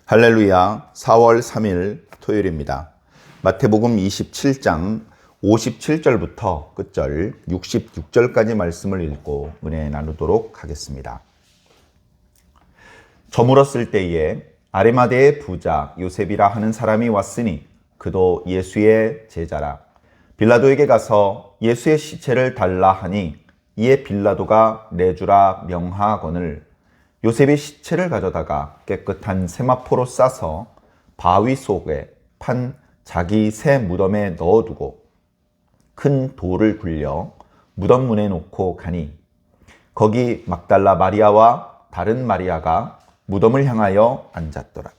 할렐루야. 4월 3일 토요일입니다. 마태복음 27장 57절부터 끝절 66절까지 말씀을 읽고 은혜 나누도록 하겠습니다. 저물었을 때에 아리마대의 부자 요셉이라 하는 사람이 왔으니 그도 예수의 제자라. 빌라도에게 가서 예수의 시체를 달라 하니 이에 빌라도가 내주라 명하거늘 요셉이 시체를 가져다가 깨끗한 세마포로 싸서 바위 속에 판 자기 새 무덤에 넣어두고 큰 돌을 굴려 무덤 문에 놓고 가니 거기 막달라 마리아와 다른 마리아가 무덤을 향하여 앉았더라.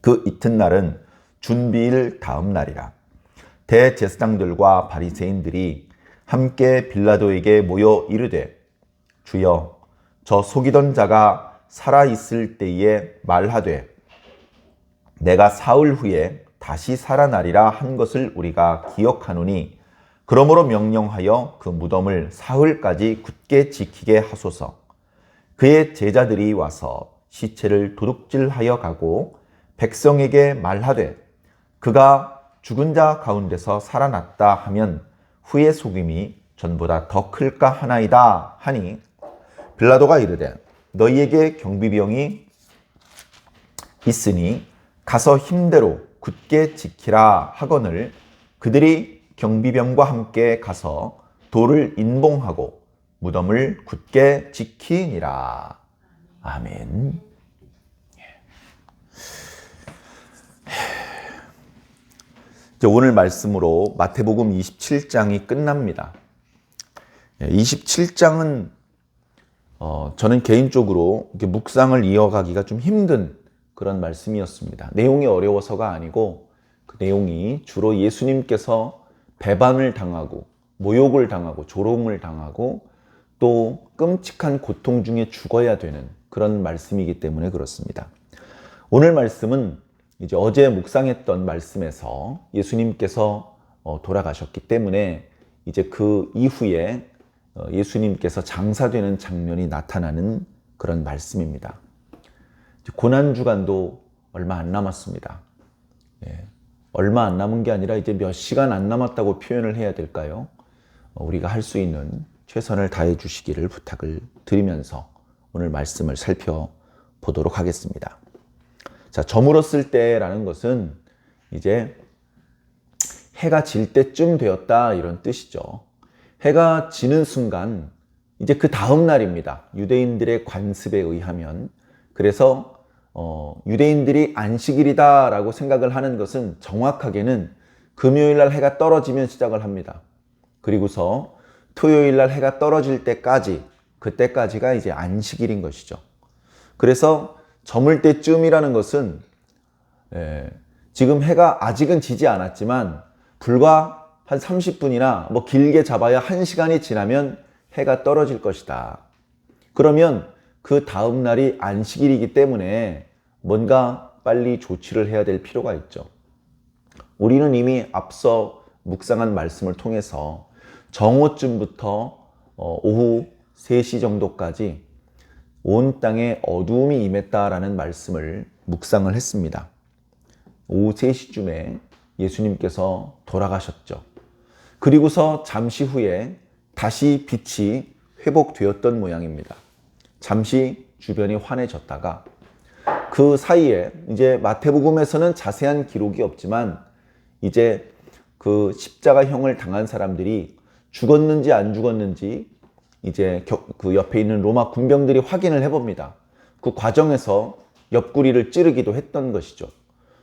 그 이튿날은 준비일 다음 날이라. 대제사장들과 바리새인들이 함께 빌라도에게 모여 이르되 주여 저 속이던 자가 살아있을 때에 말하되 내가 사흘 후에 다시 살아나리라 한 것을 우리가 기억하노니 그러므로 명령하여 그 무덤을 사흘까지 굳게 지키게 하소서. 그의 제자들이 와서 시체를 도둑질하여 가고 백성에게 말하되 그가 죽은 자 가운데서 살아났다 하면 후의 속임이 전보다 더 클까 하나이다 하니 빌라도가 이르되 너희에게 경비병이 있으니 가서 힘대로 굳게 지키라 하거늘 그들이 경비병과 함께 가서 돌을 인봉하고 무덤을 굳게 지키니라. 아멘. 오늘 말씀으로 마태복음 27장이 끝납니다. 27장은 저는 개인적으로 이렇게 묵상을 이어가기가 좀 힘든 그런 말씀이었습니다. 내용이 어려워서가 아니고 그 내용이 주로 예수님께서 배반을 당하고 모욕을 당하고 조롱을 당하고 또 끔찍한 고통 중에 죽어야 되는 그런 말씀이기 때문에 그렇습니다. 오늘 말씀은 이제 어제 묵상했던 말씀에서 예수님께서 돌아가셨기 때문에 이제 그 이후에 예수님께서 장사되는 장면이 나타나는 그런 말씀입니다. 고난주간도 얼마 안 남았습니다. 얼마 안 남은 게 아니라 이제 몇 시간 안 남았다고 표현을 해야 될까요? 우리가 할 수 있는 최선을 다해 주시기를 부탁을 드리면서 오늘 말씀을 살펴보도록 하겠습니다. 자, 저물었을 때라는 것은 이제 해가 질 때쯤 되었다 이런 뜻이죠. 해가 지는 순간 이제 그 다음 날입니다. 유대인들의 관습에 의하면. 그래서 유대인들이 안식일이다 라고 생각을 하는 것은 정확하게는 금요일 날 해가 떨어지면 시작을 합니다. 그리고서 토요일 날 해가 떨어질 때까지, 그때까지가 이제 안식일인 것이죠. 그래서 저물 때쯤이라는 것은 지금 해가 아직은 지지 않았지만 불과 한 30분이나 뭐 길게 잡아야 1시간이 지나면 해가 떨어질 것이다. 그러면 그 다음 날이 안식일이기 때문에 뭔가 빨리 조치를 해야 될 필요가 있죠. 우리는 이미 앞서 묵상한 말씀을 통해서 정오쯤부터 오후 3시 정도까지 온 땅에 어두움이 임했다라는 말씀을 묵상을 했습니다. 오후 3시쯤에 예수님께서 돌아가셨죠. 그리고서 잠시 후에 다시 빛이 회복되었던 모양입니다. 잠시 주변이 환해졌다가 그 사이에 이제 마태복음에서는 자세한 기록이 없지만 이제 그 십자가형을 당한 사람들이 죽었는지 안 죽었는지 이제 그 옆에 있는 로마 군병들이 확인을 해봅니다. 그 과정에서 옆구리를 찌르기도 했던 것이죠.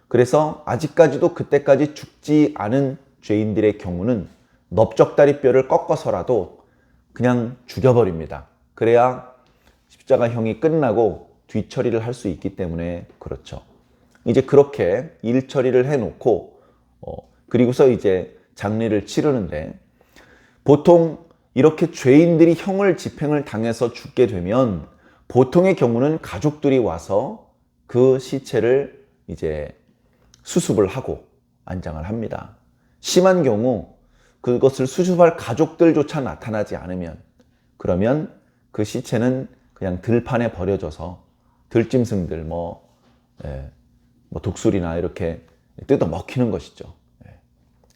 그래서 아직까지도 그때까지 죽지 않은 죄인들의 경우는 넓적다리뼈를 꺾어서라도 그냥 죽여버립니다. 그래야 십자가형이 끝나고 뒤처리를 할 수 있기 때문에 그렇죠. 이제 그렇게 일 처리를 해놓고 그리고서 이제 장례를 치르는데 보통 이렇게 죄인들이 형을 집행을 당해서 죽게 되면 보통의 경우는 가족들이 와서 그 시체를 이제 수습을 하고 안장을 합니다. 심한 경우 그것을 수습할 가족들조차 나타나지 않으면 그러면 그 시체는 그냥 들판에 버려져서 들짐승들 뭐 독수리나 이렇게 뜯어 먹히는 것이죠.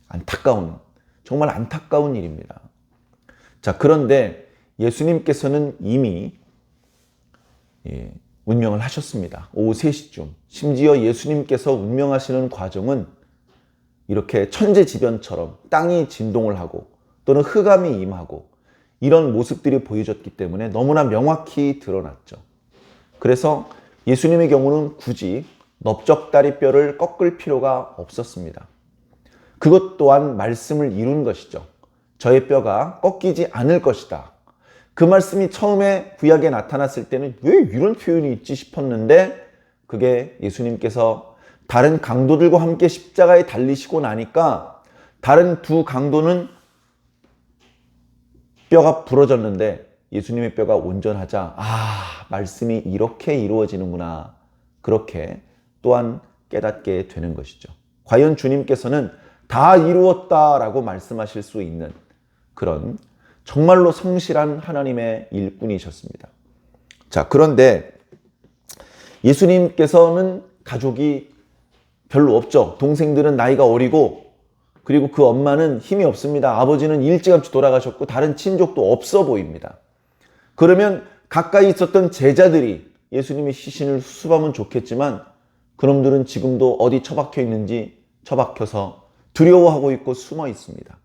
안타까운, 정말 안타까운 일입니다. 자, 그런데 예수님께서는 이미 운명을 하셨습니다. 오후 3시쯤. 심지어 예수님께서 운명하시는 과정은 이렇게 천재지변처럼 땅이 진동을 하고 또는 흑암이 임하고 이런 모습들이 보여졌기 때문에 너무나 명확히 드러났죠. 그래서 예수님의 경우는 굳이 넓적다리뼈를 꺾을 필요가 없었습니다. 그것 또한 말씀을 이룬 것이죠. 저의 뼈가 꺾이지 않을 것이다. 그 말씀이 처음에 구약에 나타났을 때는 왜 이런 표현이 있지 싶었는데 그게 예수님께서 다른 강도들과 함께 십자가에 달리시고 나니까 다른 두 강도는 뼈가 부러졌는데 예수님의 뼈가 온전하자 말씀이 이렇게 이루어지는구나. 그렇게 또한 깨닫게 되는 것이죠. 과연 주님께서는 다 이루었다라고 말씀하실 수 있는 그런 정말로 성실한 하나님의 일꾼이셨습니다. 자, 그런데 예수님께서는 가족이 별로 없죠. 동생들은 나이가 어리고 그리고 그 엄마는 힘이 없습니다. 아버지는 일찌감치 돌아가셨고 다른 친족도 없어 보입니다. 그러면 가까이 있었던 제자들이 예수님의 시신을 수습하면 좋겠지만 그놈들은 지금도 어디 처박혀 있는지 처박혀서 두려워하고 있고 숨어 있습니다.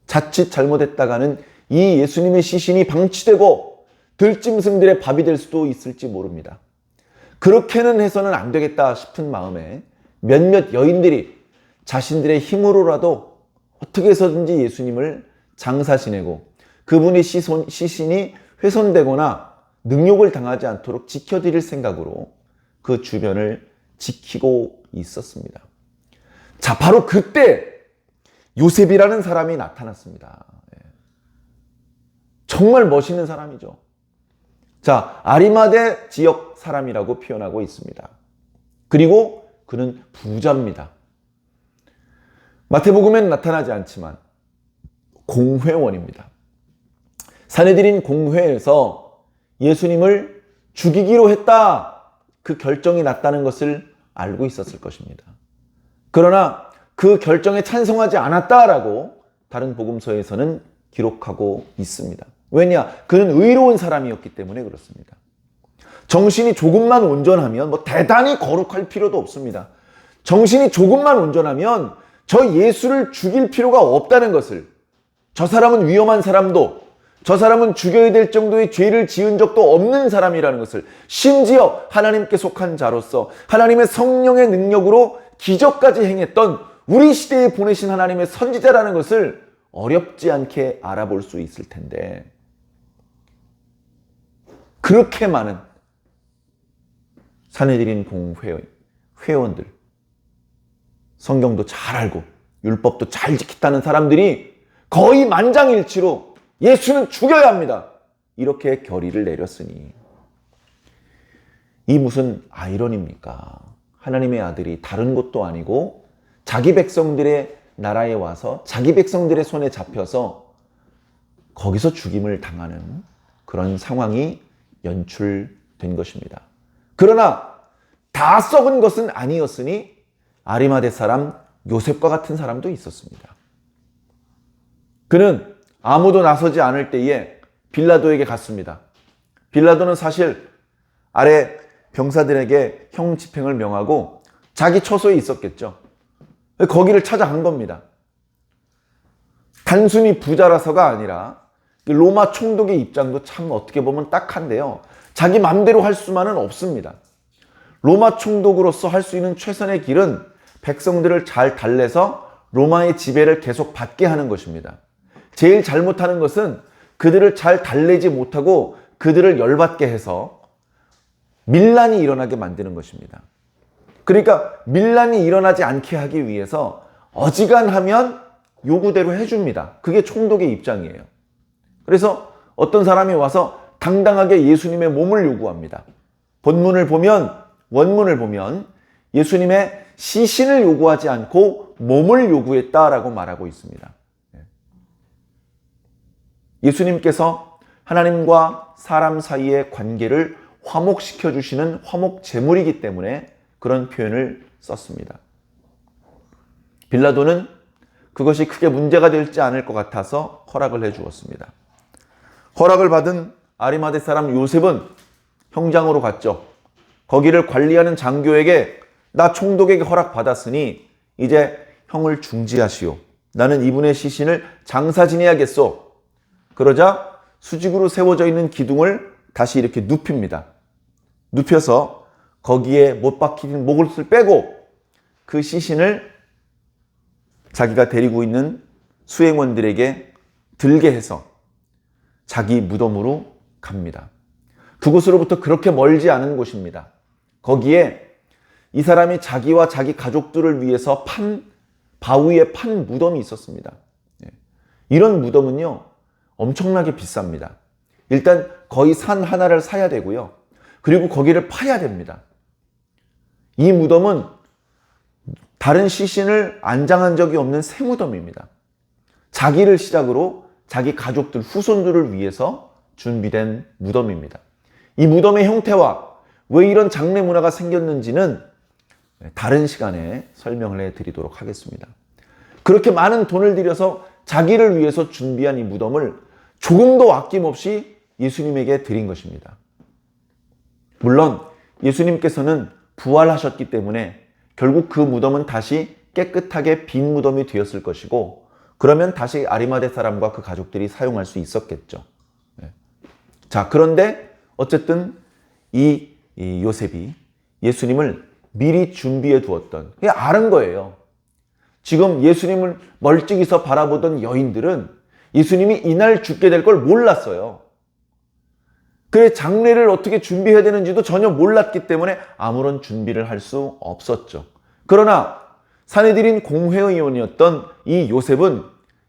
자칫 잘못했다가는 이 예수님의 시신이 방치되고 들짐승들의 밥이 될 수도 있을지 모릅니다. 그렇게는 해서는 안 되겠다 싶은 마음에 몇몇 여인들이 자신들의 힘으로라도 어떻게 해서든지 예수님을 장사 지내고 그분의 시신이 훼손되거나 능욕을 당하지 않도록 지켜드릴 생각으로 그 주변을 지키고 있었습니다. 자, 바로 그때 요셉이라는 사람이 나타났습니다. 정말 멋있는 사람이죠. 자, 아리마대 지역 사람이라고 표현하고 있습니다. 그리고 그는 부자입니다. 마태복음에는 나타나지 않지만 공회원입니다. 산헤드린 공회에서 예수님을 죽이기로 했다. 그 결정이 났다는 것을 알고 있었을 것입니다. 그러나 그 결정에 찬성하지 않았다라고 다른 복음서에서는 기록하고 있습니다. 왜냐? 그는 의로운 사람이었기 때문에 그렇습니다. 정신이 조금만 온전하면 뭐 대단히 거룩할 필요도 없습니다. 정신이 조금만 온전하면 저 예수를 죽일 필요가 없다는 것을, 저 사람은 위험한 사람도, 저 사람은 죽여야 될 정도의 죄를 지은 적도 없는 사람이라는 것을, 심지어 하나님께 속한 자로서 하나님의 성령의 능력으로 기적까지 행했던 우리 시대에 보내신 하나님의 선지자라는 것을 어렵지 않게 알아볼 수 있을 텐데 그렇게 많은 산헤드린 회원들, 성경도 잘 알고 율법도 잘 지켰다는 사람들이 거의 만장일치로 예수는 죽여야 합니다. 이렇게 결의를 내렸으니 이 무슨 아이러니입니까? 하나님의 아들이 다른 곳도 아니고 자기 백성들의 나라에 와서 자기 백성들의 손에 잡혀서 거기서 죽임을 당하는 그런 상황이 연출된 것입니다. 그러나 다 썩은 것은 아니었으니 아리마대 사람 요셉과 같은 사람도 있었습니다. 그는 아무도 나서지 않을 때에 빌라도에게 갔습니다. 빌라도는 사실 아래 병사들에게 형 집행을 명하고 자기 처소에 있었겠죠. 거기를 찾아간 겁니다. 단순히 부자라서가 아니라 로마 총독의 입장도 참 어떻게 보면 딱한데요. 자기 마음대로 할 수만은 없습니다. 로마 총독으로서 할 수 있는 최선의 길은 백성들을 잘 달래서 로마의 지배를 계속 받게 하는 것입니다. 제일 잘못하는 것은 그들을 잘 달래지 못하고 그들을 열받게 해서 밀란이 일어나게 만드는 것입니다. 그러니까 밀란이 일어나지 않게 하기 위해서 어지간하면 요구대로 해줍니다. 그게 총독의 입장이에요. 그래서 어떤 사람이 와서 당당하게 예수님의 몸을 요구합니다. 원문을 보면 예수님의 시신을 요구하지 않고 몸을 요구했다라고 말하고 있습니다. 예수님께서 하나님과 사람 사이의 관계를 화목시켜 주시는 화목 제물이기 때문에 그런 표현을 썼습니다. 빌라도는 그것이 크게 문제가 되지 않을 것 같아서 허락을 해 주었습니다. 허락을 받은 아리마대 사람 요셉은 형장으로 갔죠. 거기를 관리하는 장교에게 나 총독에게 허락받았으니 이제 형을 중지하시오. 나는 이분의 시신을 장사 지내야겠소. 그러자 수직으로 세워져 있는 기둥을 다시 이렇게 눕힙니다. 눕혀서 거기에 못 박힌 목을 빼고 그 시신을 자기가 데리고 있는 수행원들에게 들게 해서 자기 무덤으로 갑니다. 그곳으로부터 그렇게 멀지 않은 곳입니다. 거기에 이 사람이 자기와 자기 가족들을 위해서 바위에 판 무덤이 있었습니다. 이런 무덤은요, 엄청나게 비쌉니다. 일단 거의 산 하나를 사야 되고요. 그리고 거기를 파야 됩니다. 이 무덤은 다른 시신을 안장한 적이 없는 새 무덤입니다. 자기를 시작으로 자기 가족들, 후손들을 위해서 준비된 무덤입니다. 이 무덤의 형태와 왜 이런 장례 문화가 생겼는지는 다른 시간에 설명을 해드리도록 하겠습니다. 그렇게 많은 돈을 들여서 자기를 위해서 준비한 이 무덤을 조금도 아낌없이 예수님에게 드린 것입니다. 물론 예수님께서는 부활하셨기 때문에 결국 그 무덤은 다시 깨끗하게 빈 무덤이 되었을 것이고, 그러면 다시 아리마대 사람과 그 가족들이 사용할 수 있었겠죠. 자, 그런데 어쨌든 이 요셉이 예수님을 미리 준비해 두었던, 그게 아는 거예요. 지금 예수님을 멀찍이서 바라보던 여인들은 예수님이 이날 죽게 될 걸 몰랐어요. 그의 장례를 어떻게 준비해야 되는지도 전혀 몰랐기 때문에 아무런 준비를 할 수 없었죠. 그러나 산헤드린 공회의원이었던 이 요셉은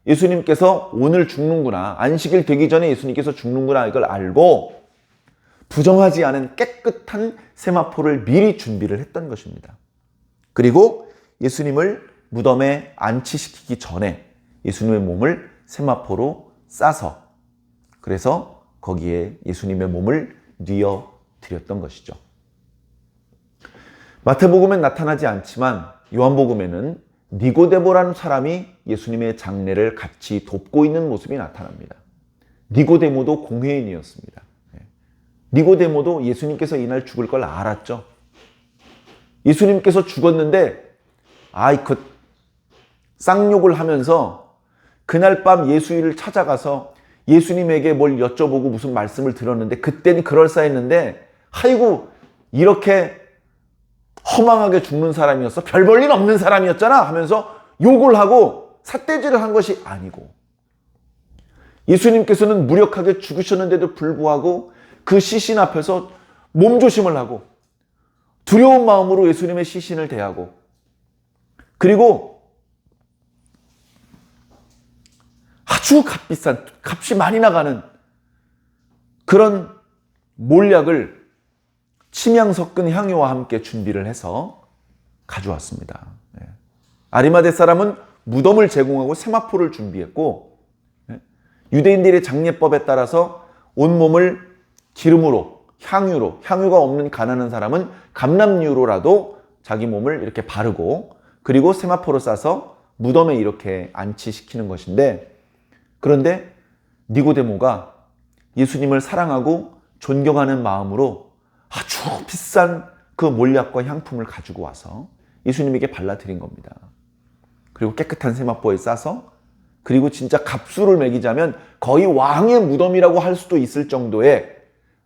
예수님께서 오늘 죽는구나, 안식일 되기 전에 예수님께서 죽는구나, 이걸 알고 부정하지 않은 깨끗한 세마포를 미리 준비를 했던 것입니다. 그리고 예수님을 무덤에 안치시키기 전에 예수님의 몸을 세마포로 싸서, 그래서 거기에 예수님의 몸을 뉘어 드렸던 것이죠. 마태복음엔 나타나지 않지만 요한복음에는 니고데모라는 사람이 예수님의 장례를 같이 돕고 있는 모습이 나타납니다. 니고데모도 공회인이었습니다. 니고데모도 예수님께서 이날 죽을 걸 알았죠. 예수님께서 죽었는데 쌍욕을 하면서 그날 밤 예수님을 찾아가서 예수님에게 뭘 여쭤보고 무슨 말씀을 들었는데 그때는 그럴싸했는데, 아이고 이렇게 허망하게 죽는 사람이었어? 별 볼 일 없는 사람이었잖아 하면서 욕을 하고 삿대질을 한 것이 아니고, 예수님께서는 무력하게 죽으셨는데도 불구하고 그 시신 앞에서 몸조심을 하고 두려운 마음으로 예수님의 시신을 대하고, 그리고 아주 값비싼, 값이 많이 나가는 그런 몰약을 침향 섞은 향유와 함께 준비를 해서 가져왔습니다. 아리마대 사람은 무덤을 제공하고 세마포를 준비했고, 유대인들의 장례법에 따라서 온몸을 기름으로, 향유가 없는 가난한 사람은 감람유로라도 자기 몸을 이렇게 바르고, 그리고 세마포로 싸서 무덤에 이렇게 안치시키는 것인데, 그런데 니고데모가 예수님을 사랑하고 존경하는 마음으로 아주 비싼 그 몰약과 향품을 가지고 와서 예수님에게 발라드린 겁니다. 그리고 깨끗한 세마포에 싸서, 그리고 진짜 값수를 매기자면 거의 왕의 무덤이라고 할 수도 있을 정도의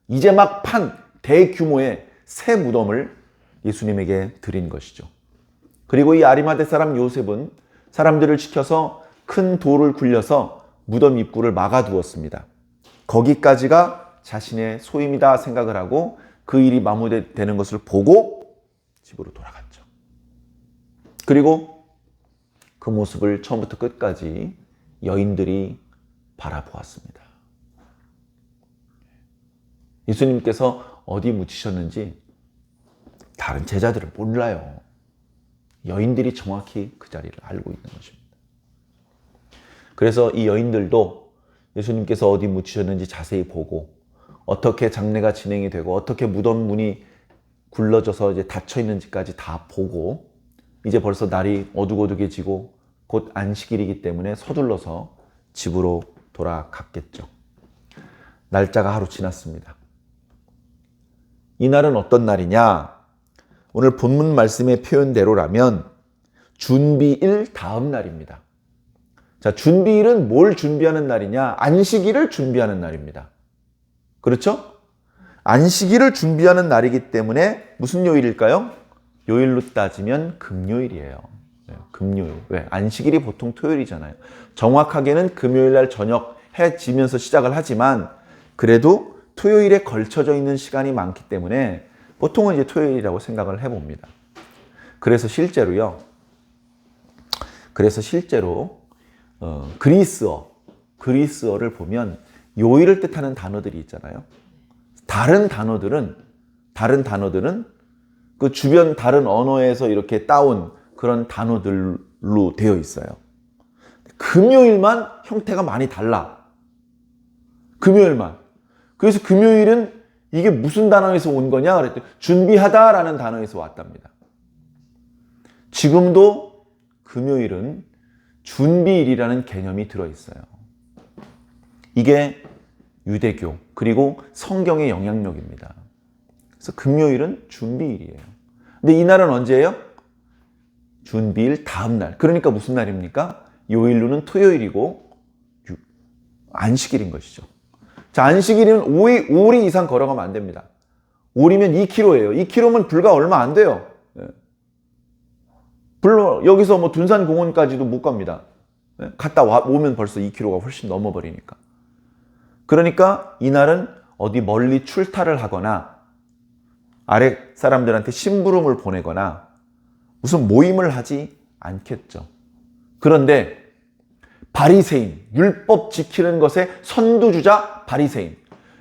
이제 막 판 대규모의 새 무덤을 예수님에게 드린 것이죠. 그리고 이 아리마대 사람 요셉은 사람들을 지켜서 큰 돌을 굴려서 무덤 입구를 막아두었습니다. 거기까지가 자신의 소임이다 생각을 하고 그 일이 마무리되는 것을 보고 집으로 돌아갔죠. 그리고 그 모습을 처음부터 끝까지 여인들이 바라보았습니다. 예수님께서 어디 묻히셨는지 다른 제자들은 몰라요. 여인들이 정확히 그 자리를 알고 있는 것입니다. 그래서 이 여인들도 예수님께서 어디 묻히셨는지 자세히 보고 어떻게 장례가 진행이 되고 어떻게 무덤 문이 굴러져서 이제 닫혀 있는지까지 다 보고 이제 벌써 날이 어둑어둑해지고 곧 안식일이기 때문에 서둘러서 집으로 돌아갔겠죠. 날짜가 하루 지났습니다. 이날은 어떤 날이냐? 오늘 본문 말씀의 표현대로라면 준비일 다음 날입니다. 자, 준비일은 뭘 준비하는 날이냐? 안식일을 준비하는 날입니다. 그렇죠? 안식일을 준비하는 날이기 때문에 무슨 요일일까요? 요일로 따지면 금요일이에요. 금요일. 왜? 안식일이 보통 토요일이잖아요. 정확하게는 금요일 날 저녁 해 지면서 시작을 하지만 그래도 토요일에 걸쳐져 있는 시간이 많기 때문에 보통은 이제 토요일이라고 생각을 해봅니다. 그래서 실제로 그리스어를 보면 요일을 뜻하는 단어들이 있잖아요. 다른 단어들은 그 주변 다른 언어에서 이렇게 따온 그런 단어들로 되어 있어요. 금요일만 형태가 많이 달라. 금요일만. 그래서 금요일은 이게 무슨 단어에서 온 거냐? 그랬더니 준비하다라는 단어에서 왔답니다. 지금도 금요일은 준비일이라는 개념이 들어있어요. 이게 유대교 그리고 성경의 영향력입니다. 그래서 금요일은 준비일이에요. 근데 이날은 언제예요? 준비일 다음 날. 그러니까 무슨 날입니까? 요일로는 토요일이고 안식일인 것이죠. 자, 안식일은 5리 이상 걸어가면 안 됩니다. 5리면 2km예요. 2km면 불과 얼마 안 돼요. 여기서 뭐 둔산공원까지도 못 갑니다. 갔다 오면 벌써 2km가 훨씬 넘어버리니까. 그러니까 이날은 어디 멀리 출타를 하거나 아래 사람들한테 심부름을 보내거나 무슨 모임을 하지 않겠죠. 그런데 바리새인, 율법 지키는 것에 선두주자 바리새인,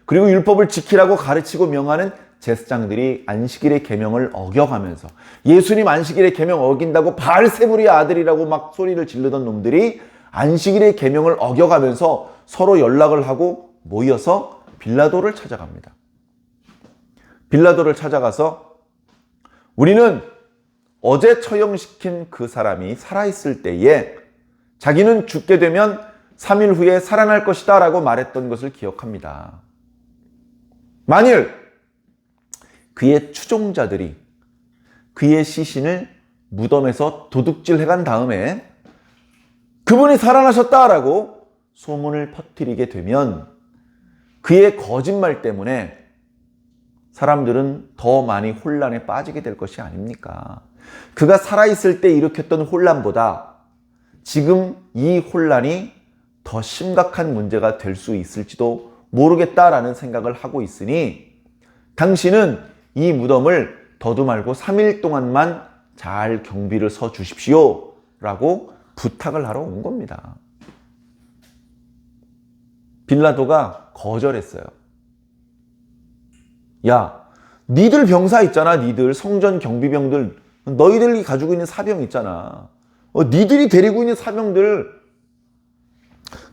그리고 율법을 지키라고 가르치고 명하는 제사장들이 안식일의 계명을 어겨가면서 예수님 안식일의 계명 어긴다고 바알세불의 아들이라고 막 소리를 지르던 놈들이 안식일의 계명을 어겨가면서 서로 연락을 하고 모여서 빌라도를 찾아갑니다. 빌라도를 찾아가서 우리는 어제 처형시킨 그 사람이 살아있을 때에 자기는 죽게 되면 3일 후에 살아날 것이다 라고 말했던 것을 기억합니다. 만일 그의 추종자들이 그의 시신을 무덤에서 도둑질 해간 다음에 그분이 살아나셨다라고 소문을 퍼뜨리게 되면 그의 거짓말 때문에 사람들은 더 많이 혼란에 빠지게 될 것이 아닙니까? 그가 살아있을 때 일으켰던 혼란보다 지금 이 혼란이 더 심각한 문제가 될 수 있을지도 모르겠다라는 생각을 하고 있으니 당신은 이 무덤을 더도 말고 3일 동안만 잘 경비를 서 주십시오 라고 부탁을 하러 온 겁니다. 빌라도가 거절했어요. 야, 니들 병사 있잖아. 니들 성전 경비병들, 너희들이 가지고 있는 사병 있잖아. 니들이 데리고 있는 사병들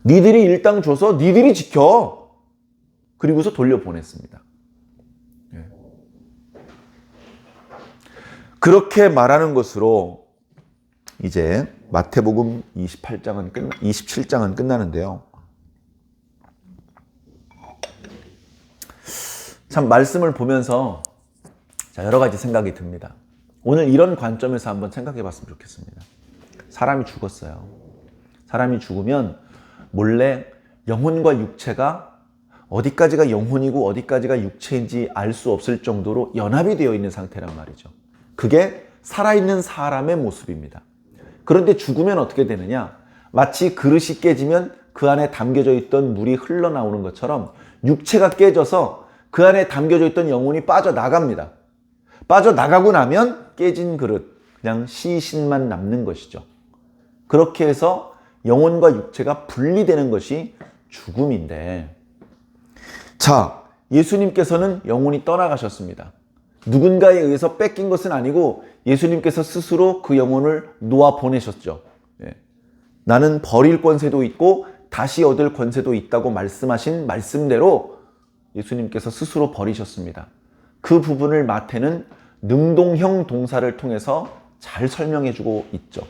니들이 일당 줘서 니들이 지켜. 그리고서 돌려보냈습니다. 그렇게 말하는 것으로 이제 마태복음 27장은 끝나는데요. 참 말씀을 보면서 여러 가지 생각이 듭니다. 오늘 이런 관점에서 한번 생각해 봤으면 좋겠습니다. 사람이 죽었어요. 사람이 죽으면 몰래 영혼과 육체가 어디까지가 영혼이고 어디까지가 육체인지 알 수 없을 정도로 연합이 되어 있는 상태란 말이죠. 그게 살아있는 사람의 모습입니다. 그런데 죽으면 어떻게 되느냐? 마치 그릇이 깨지면 그 안에 담겨져 있던 물이 흘러나오는 것처럼 육체가 깨져서 그 안에 담겨져 있던 영혼이 빠져나갑니다. 빠져나가고 나면 깨진 그릇, 그냥 시신만 남는 것이죠. 그렇게 해서 영혼과 육체가 분리되는 것이 죽음인데, 자, 예수님께서는 영혼이 떠나가셨습니다. 누군가에 의해서 뺏긴 것은 아니고 예수님께서 스스로 그 영혼을 놓아 보내셨죠. 나는 버릴 권세도 있고 다시 얻을 권세도 있다고 말씀하신 말씀대로 예수님께서 스스로 버리셨습니다. 그 부분을 마태는 능동형 동사를 통해서 잘 설명해주고 있죠.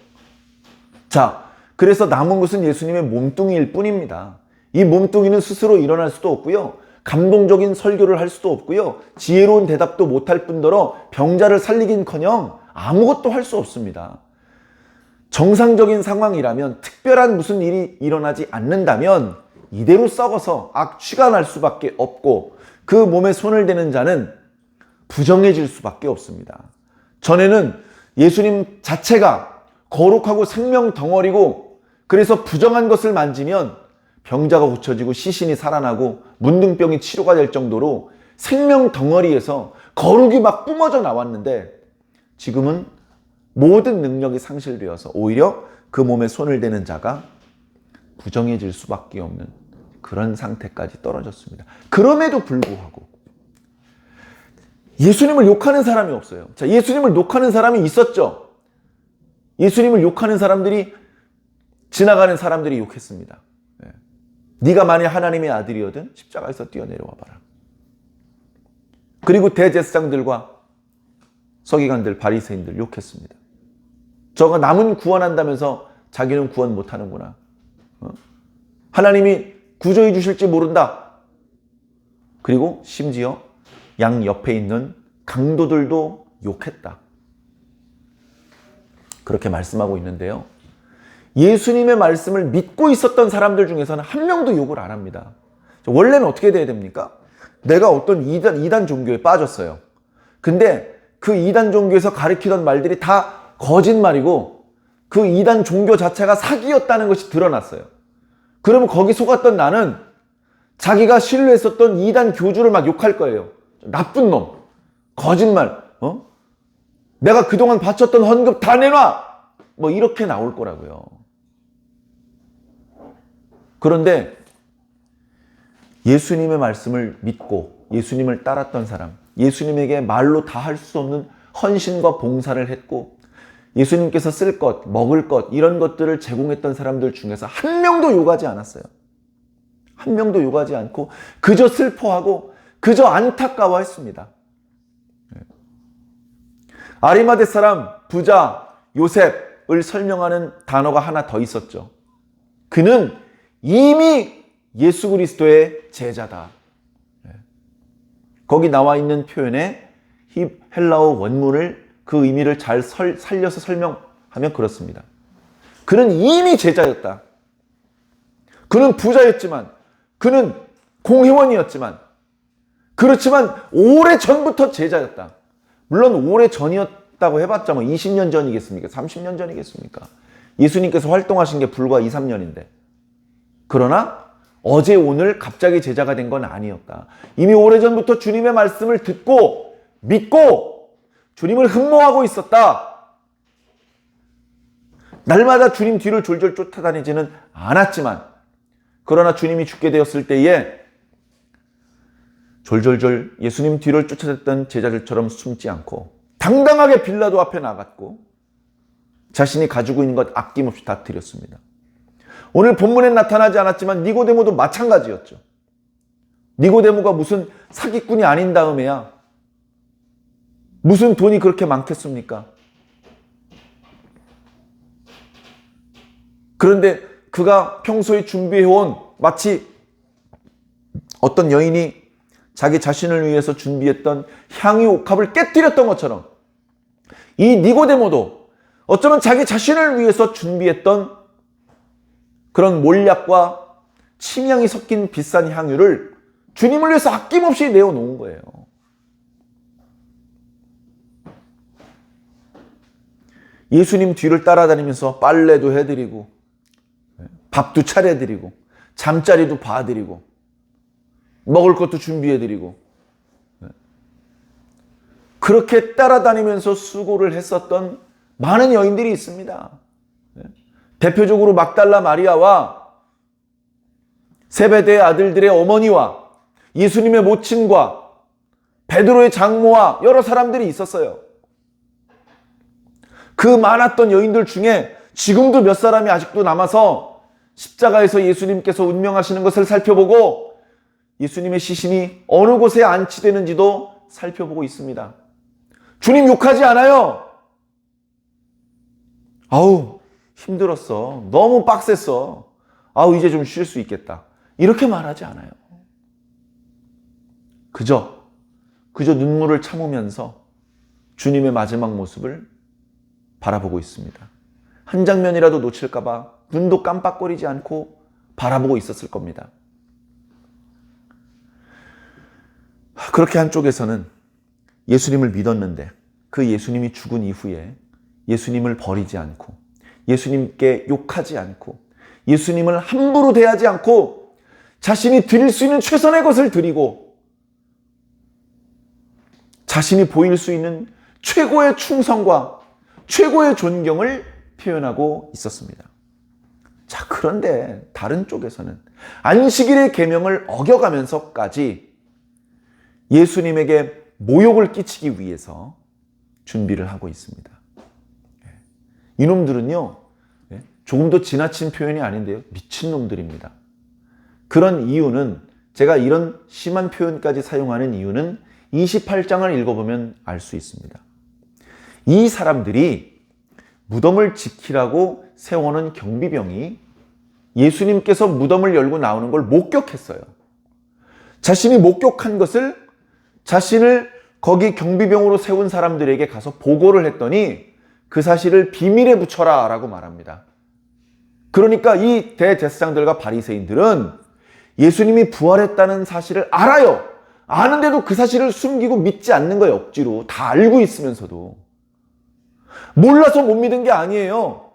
자, 그래서 남은 것은 예수님의 몸뚱이일 뿐입니다. 이 몸뚱이는 스스로 일어날 수도 없고요. 감동적인 설교를 할 수도 없고요. 지혜로운 대답도 못할 뿐더러 병자를 살리긴커녕 아무것도 할 수 없습니다. 정상적인 상황이라면, 특별한 무슨 일이 일어나지 않는다면 이대로 썩어서 악취가 날 수밖에 없고, 그 몸에 손을 대는 자는 부정해질 수밖에 없습니다. 전에는 예수님 자체가 거룩하고 생명 덩어리고, 그래서 부정한 것을 만지면 병자가 고쳐지고 시신이 살아나고 문둥병이 치료가 될 정도로 생명 덩어리에서 거룩이 막 뿜어져 나왔는데, 지금은 모든 능력이 상실되어서 오히려 그 몸에 손을 대는 자가 부정해질 수밖에 없는 그런 상태까지 떨어졌습니다. 그럼에도 불구하고 예수님을 욕하는 사람이 없어요. 자, 예수님을 욕하는 사람이 있었죠. 예수님을 욕하는 사람들이, 지나가는 사람들이 욕했습니다. 네가 만일 하나님의 아들이거든 십자가에서 뛰어내려와 봐라. 그리고 대제사장들과 서기관들, 바리새인들 욕했습니다. 저가 남은 구원한다면서 자기는 구원 못하는구나. 하나님이 구조해 주실지 모른다. 그리고 심지어 양 옆에 있는 강도들도 욕했다. 그렇게 말씀하고 있는데요. 예수님의 말씀을 믿고 있었던 사람들 중에서는 한 명도 욕을 안 합니다. 원래는 어떻게 돼야 됩니까? 내가 어떤 이단 종교에 빠졌어요. 근데 그 이단 종교에서 가르치던 말들이 다 거짓말이고 그 이단 종교 자체가 사기였다는 것이 드러났어요. 그러면 거기 속았던 나는 자기가 신뢰했었던 이단 교주를 막 욕할 거예요. 나쁜 놈, 거짓말, 내가 그동안 바쳤던 헌금 다 내놔! 뭐 이렇게 나올 거라고요. 그런데 예수님의 말씀을 믿고 예수님을 따랐던 사람, 예수님에게 말로 다 할 수 없는 헌신과 봉사를 했고 예수님께서 쓸 것, 먹을 것, 이런 것들을 제공했던 사람들 중에서 한 명도 욕하지 않았어요. 한 명도 욕하지 않고 그저 슬퍼하고 그저 안타까워했습니다. 아리마대 사람 부자 요셉을 설명하는 단어가 하나 더 있었죠. 그는 이미 예수 그리스도의 제자다. 거기 나와 있는 표현의 헬라어 원문을, 그 의미를 잘 살려서 설명하면 그렇습니다. 그는 이미 제자였다. 그는 부자였지만, 그는 공회원이었지만, 그렇지만 오래전부터 제자였다. 물론 오래전이었다고 해봤자 뭐 20년 전이겠습니까? 30년 전이겠습니까? 예수님께서 활동하신 게 불과 2, 3년인데. 그러나 어제 오늘 갑자기 제자가 된 건 아니었다. 이미 오래전부터 주님의 말씀을 듣고 믿고 주님을 흠모하고 있었다. 날마다 주님 뒤를 졸졸 쫓아다니지는 않았지만, 그러나 주님이 죽게 되었을 때에 졸졸졸 예수님 뒤를 쫓아댔던 제자들처럼 숨지 않고 당당하게 빌라도 앞에 나갔고 자신이 가지고 있는 것 아낌없이 다 드렸습니다. 오늘 본문엔 나타나지 않았지만 니고데모도 마찬가지였죠. 니고데모가 무슨 사기꾼이 아닌 다음에야 무슨 돈이 그렇게 많겠습니까? 그런데 그가 평소에 준비해온, 마치 어떤 여인이 자기 자신을 위해서 준비했던 향유 옥합을 깨뜨렸던 것처럼 이 니고데모도 어쩌면 자기 자신을 위해서 준비했던 그런 몰약과 침향이 섞인 비싼 향유를 주님을 위해서 아낌없이 내어놓은 거예요. 예수님 뒤를 따라다니면서 빨래도 해드리고 밥도 차려드리고 잠자리도 봐드리고 먹을 것도 준비해드리고 그렇게 따라다니면서 수고를 했었던 많은 여인들이 있습니다. 대표적으로 막달라 마리아와 세베대의 아들들의 어머니와 예수님의 모친과 베드로의 장모와 여러 사람들이 있었어요. 그 많았던 여인들 중에 지금도 몇 사람이 아직도 남아서 십자가에서 예수님께서 운명하시는 것을 살펴보고 예수님의 시신이 어느 곳에 안치되는지도 살펴보고 있습니다. 주님 욕하지 않아요. 아우, 힘들었어. 너무 빡셌어. 아우, 이제 좀 쉴 수 있겠다. 이렇게 말하지 않아요. 그저 눈물을 참으면서 주님의 마지막 모습을 바라보고 있습니다. 한 장면이라도 놓칠까봐 눈도 깜빡거리지 않고 바라보고 있었을 겁니다. 그렇게 한쪽에서는 예수님을 믿었는데 그 예수님이 죽은 이후에 예수님을 버리지 않고 예수님께 욕하지 않고 예수님을 함부로 대하지 않고 자신이 드릴 수 있는 최선의 것을 드리고 자신이 보일 수 있는 최고의 충성과 최고의 존경을 표현하고 있었습니다. 자, 그런데 다른 쪽에서는 안식일의 계명을 어겨가면서까지 예수님에게 모욕을 끼치기 위해서 준비를 하고 있습니다. 이놈들은요, 조금도 지나친 표현이 아닌데요, 미친놈들입니다. 그런 이유는, 제가 이런 심한 표현까지 사용하는 이유는 28장을 읽어보면 알 수 있습니다. 이 사람들이 무덤을 지키라고 세워놓은 경비병이 예수님께서 무덤을 열고 나오는 걸 목격했어요. 자신이 목격한 것을 자신을 거기 경비병으로 세운 사람들에게 가서 보고를 했더니 그 사실을 비밀에 붙여라 라고 말합니다. 그러니까 이 대제사장들과 바리새인들은 예수님이 부활했다는 사실을 알아요. 아는데도 그 사실을 숨기고 믿지 않는 거예요. 억지로. 다 알고 있으면서도. 몰라서 못 믿은 게 아니에요.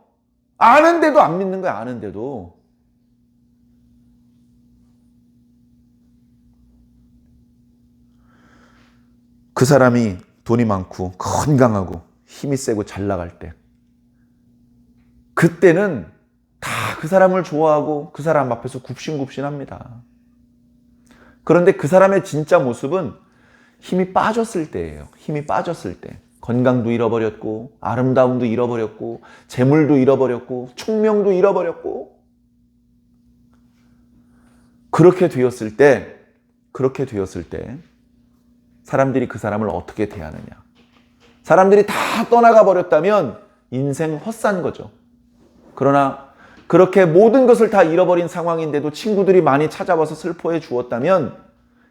아는데도 안 믿는 거예요. 아는데도. 그 사람이 돈이 많고 건강하고 힘이 세고 잘 나갈 때, 그때는 다 그 사람을 좋아하고 그 사람 앞에서 굽신굽신합니다. 그런데 그 사람의 진짜 모습은 힘이 빠졌을 때예요. 힘이 빠졌을 때. 건강도 잃어버렸고 아름다움도 잃어버렸고 재물도 잃어버렸고 총명도 잃어버렸고, 그렇게 되었을 때 사람들이 그 사람을 어떻게 대하느냐. 사람들이 다 떠나가 버렸다면 인생 헛산 거죠. 그러나 그렇게 모든 것을 다 잃어버린 상황인데도 친구들이 많이 찾아와서 슬퍼해 주었다면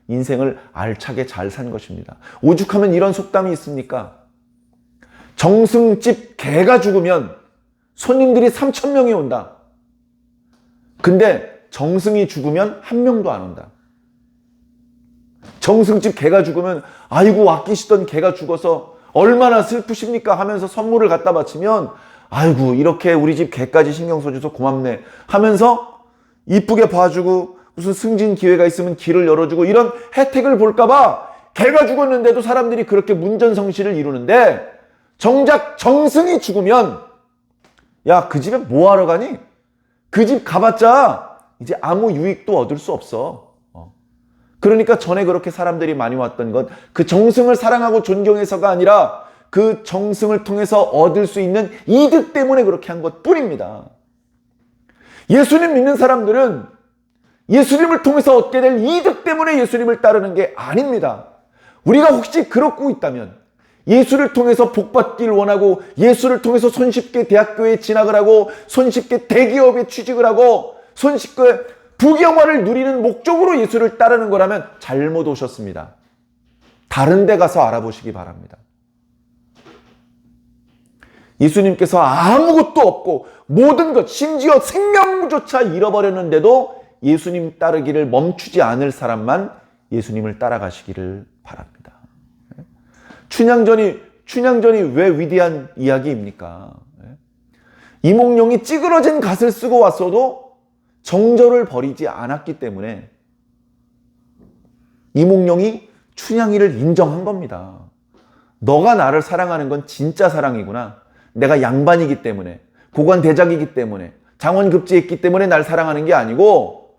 인생을 알차게 잘 산 것입니다. 오죽하면 이런 속담이 있습니까? 정승집 개가 죽으면 손님들이 3,000명이 온다. 근데 정승이 죽으면 1명도 안 온다. 정승집 개가 죽으면 아이고 아끼시던 개가 죽어서 얼마나 슬프십니까 하면서 선물을 갖다 바치면 아이고 이렇게 우리 집 개까지 신경 써줘서 고맙네 하면서 이쁘게 봐주고 무슨 승진 기회가 있으면 길을 열어주고 이런 혜택을 볼까봐 개가 죽었는데도 사람들이 그렇게 문전성시를 이루는데, 정작 정승이 죽으면 야, 그 집에 뭐 하러 가니? 그 집 가봤자 이제 아무 유익도 얻을 수 없어. 그러니까 전에 그렇게 사람들이 많이 왔던 건 그 정승을 사랑하고 존경해서가 아니라 그 정승을 통해서 얻을 수 있는 이득 때문에 그렇게 한 것뿐입니다. 예수님 믿는 사람들은 예수님을 통해서 얻게 될 이득 때문에 예수님을 따르는 게 아닙니다. 우리가 혹시 그렇고 있다면, 예수를 통해서 복받기를 원하고 예수를 통해서 손쉽게 대학교에 진학을 하고 손쉽게 대기업에 취직을 하고 손쉽게 부경화를 누리는 목적으로 예수를 따르는 거라면 잘못 오셨습니다. 다른 데 가서 알아보시기 바랍니다. 예수님께서 아무것도 없고 모든 것, 심지어 생명조차 잃어버렸는데도 예수님 따르기를 멈추지 않을 사람만 예수님을 따라가시기를 바랍니다. 춘향전이 왜 위대한 이야기입니까? 이몽룡이 찌그러진 갓을 쓰고 왔어도 정절을 버리지 않았기 때문에 이몽룡이 춘향이를 인정한 겁니다. 너가 나를 사랑하는 건 진짜 사랑이구나. 내가 양반이기 때문에, 고관대작이기 때문에, 장원급제했기 때문에 날 사랑하는 게 아니고,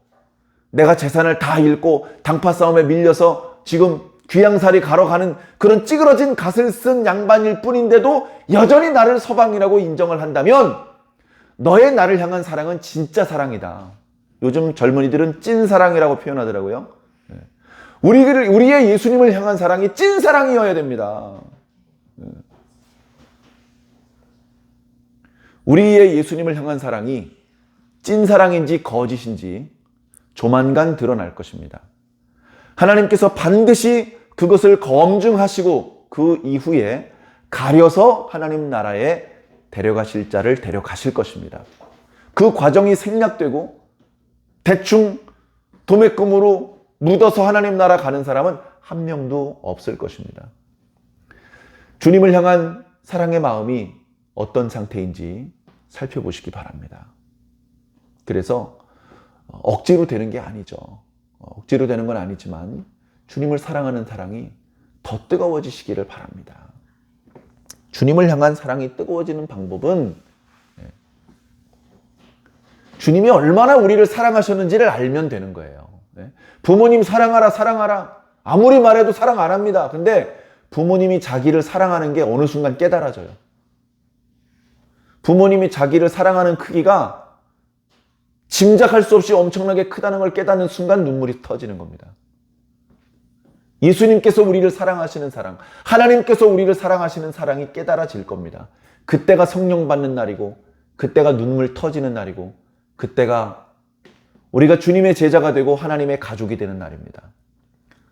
내가 재산을 다 잃고 당파 싸움에 밀려서 지금 귀양살이 가러 가는 그런 찌그러진 갓을 쓴 양반일 뿐인데도 여전히 나를 서방이라고 인정을 한다면 너의 나를 향한 사랑은 진짜 사랑이다. 요즘 젊은이들은 찐사랑이라고 표현하더라고요. 우리의 예수님을 향한 사랑이 찐 사랑이어야 됩니다. 우리의 예수님을 향한 사랑이 찐 사랑인지 거짓인지 조만간 드러날 것입니다. 하나님께서 반드시 그것을 검증하시고 그 이후에 가려서 하나님 나라에 데려가실 자를 데려가실 것입니다. 그 과정이 생략되고 대충 도매금으로 묻어서 하나님 나라 가는 사람은 한 명도 없을 것입니다. 주님을 향한 사랑의 마음이 어떤 상태인지 살펴보시기 바랍니다. 그래서 억지로 되는 게 아니죠. 억지로 되는 건 아니지만 주님을 사랑하는 사랑이 더 뜨거워지시기를 바랍니다. 주님을 향한 사랑이 뜨거워지는 방법은 주님이 얼마나 우리를 사랑하셨는지를 알면 되는 거예요. 부모님 사랑하라 사랑하라 아무리 말해도 사랑 안 합니다. 근데 부모님이 자기를 사랑하는 게 어느 순간 깨달아져요. 부모님이 자기를 사랑하는 크기가 짐작할 수 없이 엄청나게 크다는 걸 깨닫는 순간 눈물이 터지는 겁니다. 예수님께서 우리를 사랑하시는 사랑, 하나님께서 우리를 사랑하시는 사랑이 깨달아질 겁니다. 그때가 성령 받는 날이고, 그때가 눈물 터지는 날이고, 그때가 우리가 주님의 제자가 되고 하나님의 가족이 되는 날입니다.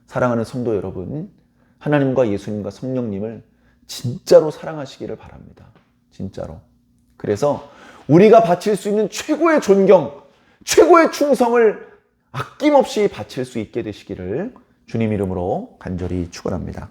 사랑하는 성도 여러분, 하나님과 예수님과 성령님을 진짜로 사랑하시기를 바랍니다. 진짜로. 그래서 우리가 바칠 수 있는 최고의 존경, 최고의 충성을 아낌없이 바칠 수 있게 되시기를 주님 이름으로 간절히 축원합니다.